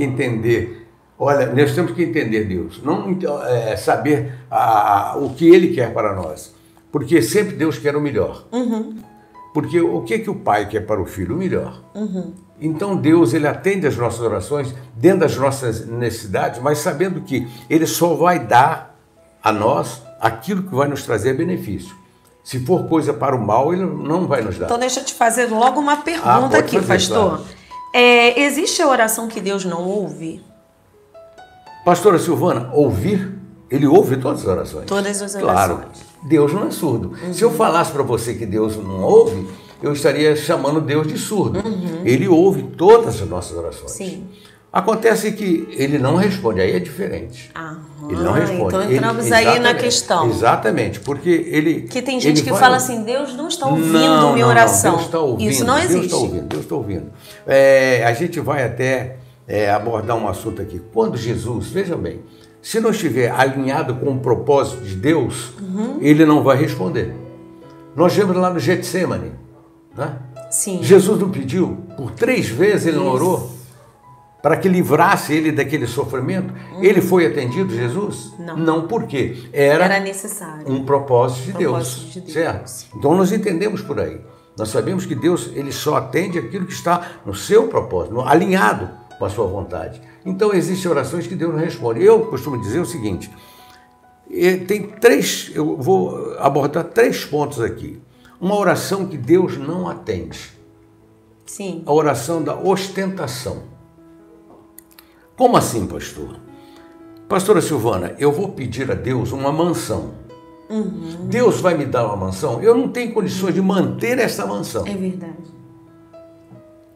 entender. Olha, nós temos que entender Deus, não saber o que Ele quer para nós. Porque sempre Deus quer o melhor. Porque o que o pai quer para o filho? O melhor. Então Deus, ele atende as nossas orações dentro das nossas necessidades, mas sabendo que ele só vai dar a nós aquilo que vai nos trazer benefício. Se for coisa para o mal, ele não vai nos dar. Então deixa eu te fazer logo uma pergunta aqui, pastor. Claro. Existe a oração que Deus não ouve? Pastora Silvana, ouvir, ele ouve todas as orações. Todas as orações. Claro, Deus não é surdo. Se eu falasse para você que Deus não ouve, eu estaria chamando Deus de surdo. Ele ouve todas as nossas orações. Sim. Acontece que ele não responde, aí é diferente. Ele não responde. Então entramos aí na questão. Exatamente, porque ele... Que tem gente que fala assim, Deus não está ouvindo minha oração. Deus está ouvindo. Isso não existe. Deus está ouvindo. A gente vai até abordar um assunto aqui. Quando Jesus, veja bem, se não estiver alinhado com o propósito de Deus, ele não vai responder. Nós vemos lá no Getsemane, né? Sim. Jesus não pediu, por 3 vezes ele não orou para que livrasse ele daquele sofrimento. Ele foi atendido, Jesus? Não. Não, por quê? Era necessário. Um propósito de Deus, certo? Então nós entendemos por aí. Nós sabemos que Deus, ele só atende aquilo que está no seu propósito, alinhado com a sua vontade. Então existem orações que Deus não responde. Eu costumo dizer o seguinte, eu vou abordar 3 pontos aqui. Uma oração que Deus não atende. Sim. A oração da ostentação. Como assim, pastor? Pastora Silvana, eu vou pedir a Deus uma mansão. Deus vai me dar uma mansão? Eu não tenho condições de manter essa mansão. É verdade.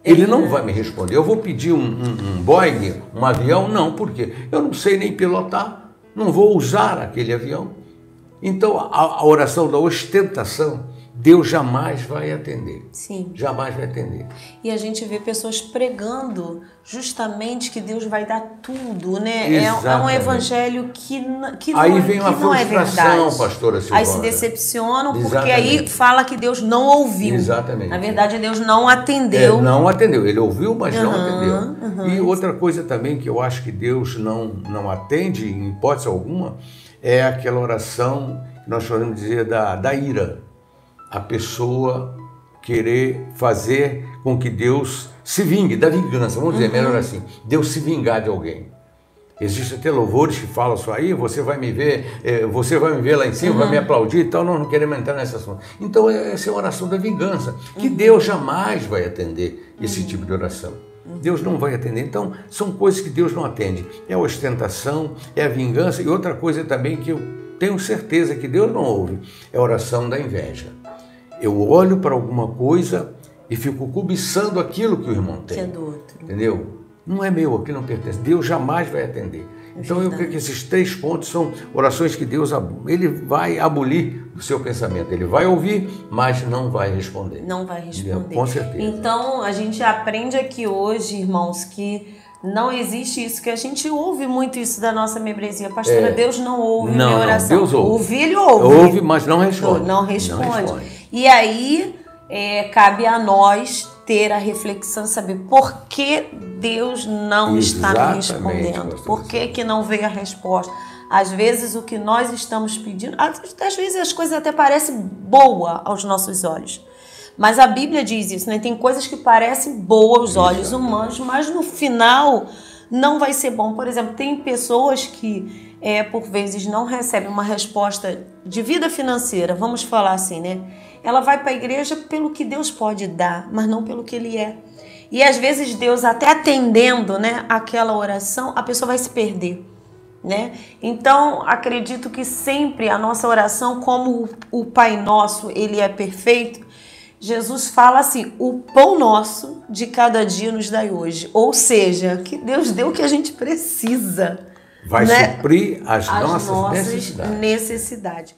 Ele não vai me responder. Eu vou pedir um Boeing, um avião? Não, por quê? Eu não sei nem pilotar, não vou usar aquele avião. Então, a oração da ostentação, Deus jamais vai atender. Sim. Jamais vai atender. E a gente vê pessoas pregando justamente que Deus vai dar tudo, né? Exatamente. É um evangelho que aí vem uma não é verdade. Pastora Silvana. Aí se decepcionam porque aí fala que Deus não ouviu. Exatamente. Na verdade, Deus não atendeu. Não atendeu. Ele ouviu, mas não atendeu. E outra coisa também que eu acho que Deus não atende, em hipótese alguma, é aquela oração que nós podemos dizer da ira. A pessoa querer fazer com que Deus se vingue, da vingança, vamos dizer, melhor assim, Deus se vingar de alguém. Existem até louvores que falam isso aí, você vai me ver lá em cima, vai me aplaudir e tal, nós não queremos entrar nessa assunto. Então essa é a oração da vingança, que Deus jamais vai atender esse tipo de oração. Deus não vai atender. Então são coisas que Deus não atende. É a ostentação, é a vingança, e outra coisa também que eu tenho certeza que Deus não ouve, é a oração da inveja. Eu olho para alguma coisa e fico cobiçando aquilo que o irmão tem. Que é do outro. Entendeu? Não é meu, aqui não pertence. Deus jamais vai atender. Então eu creio que esses 3 pontos são orações que Deus ele vai abolir do seu pensamento. Ele vai ouvir, mas não vai responder. Não vai responder. Com certeza. Então a gente aprende aqui hoje, irmãos, que não existe isso, que a gente ouve muito isso da nossa membresia. Pastora, Deus não ouve minha oração. Deus ouve. Ouvir, ele ouve. Ouve, mas não responde. Não responde. E aí, cabe a nós ter a reflexão, saber por que Deus não está me respondendo. Por que não veio a resposta? Às vezes o que nós estamos pedindo, às vezes as coisas até parecem boas aos nossos olhos. Mas a Bíblia diz isso, né? Tem coisas que parecem boas aos olhos humanos, mas no final não vai ser bom. Por exemplo, tem pessoas que, por vezes, não recebem uma resposta de vida financeira, vamos falar assim, né? Ela vai para a igreja pelo que Deus pode dar, mas não pelo que Ele é. E às vezes Deus, até atendendo, né, aquela oração, a pessoa vai se perder, né? Então, acredito que sempre a nossa oração, como o Pai Nosso, Ele é perfeito, Jesus fala assim, o pão nosso de cada dia nos dai hoje. Ou seja, que Deus deu o que a gente precisa. Vai suprir as nossas necessidades.